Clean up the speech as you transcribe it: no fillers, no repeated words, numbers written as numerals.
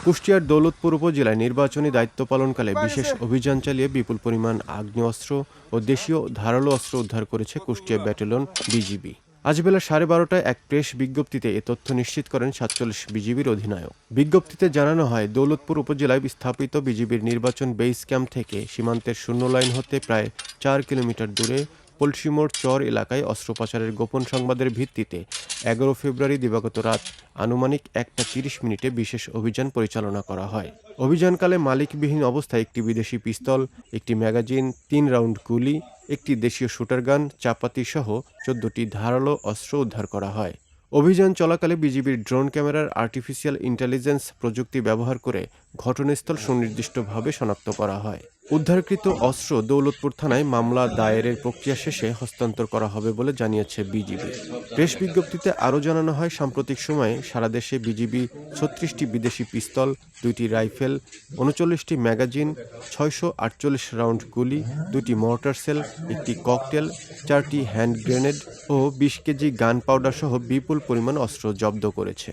কুষ্টিয়ার দৌলতপুর উপজেলায় নির্বাচনী দায়িত্ব পালনকালে বিশেষ অভিযান চালিয়ে বিপুল পরিমাণ আগ্নেয়াস্ত্র ও দেশীয় ধারালো অস্ত্র উদ্ধার করেছে কুষ্টিয়া ব্যাটালিয়ন বিজিবি। আজ বেলা 12:30টায় এক প্রেস বিজ্ঞপ্তিতে এ তথ্য নিশ্চিত করেন ৪৭ বিজিবির অধিনায়ক। বিজ্ঞপ্তিতে জানানো হয়, দৌলতপুর উপজেলায় স্থাপিত বিজিবির নির্বাচন বেইস ক্যাম্প থেকে সীমান্তের শূন্য লাইন হতে প্রায় ৪ কিলোমিটার দূরে পলসিমোড় চর এলাকায় অস্ত্র পাচারের গোপন সংবাদের ভিত্তিতে ১১ ফেব্রুয়ারি দিবাগত রাত আনুমানিক ১টা ৩০ মিনিটে বিশেষ অভিযান পরিচালনা করা হয়। অভিযানকালে মালিকবিহীন অবস্থায় একটি বিদেশি পিস্তল, একটি ম্যাগাজিন, ৩ রাউন্ড গুলি, একটি দেশীয় শুটারগান, চাপাতি সহ ১৪টি ধারালো অস্ত্র উদ্ধার করা হয়। অভিযান চলাকালে বিজিবির ড্রোন ক্যামেরার আর্টিফিশিয়াল ইন্টেলিজেন্স প্রযুক্তি ব্যবহার করে ঘটনাস্থল সুনির্দিষ্টভাবে শনাক্ত করা হয়। উদ্ধারকৃত অস্ত্র দৌলতপুর থানায় মামলা দায়েরের প্রক্রিয়া শেষে হস্তান্তর করা হবে বলে জানিয়েছে বিজিবি। প্রেস বিজ্ঞপ্তিতে আরও জানানো হয়, সাম্প্রতিক সময়ে সারা দেশে বিজিবি ৩৬টি বিদেশি পিস্তল, ২টি রাইফেল, ৩৯টি ম্যাগাজিন, ৬৪৮ রাউন্ড গুলি, ২টি মর্টার সেল, একটি ককটেল, ৪টি হ্যান্ড গ্রেনেড ও ২০ কেজি গান পাউডার সহ বিপুল পরিমাণ অস্ত্র জব্দ করেছে।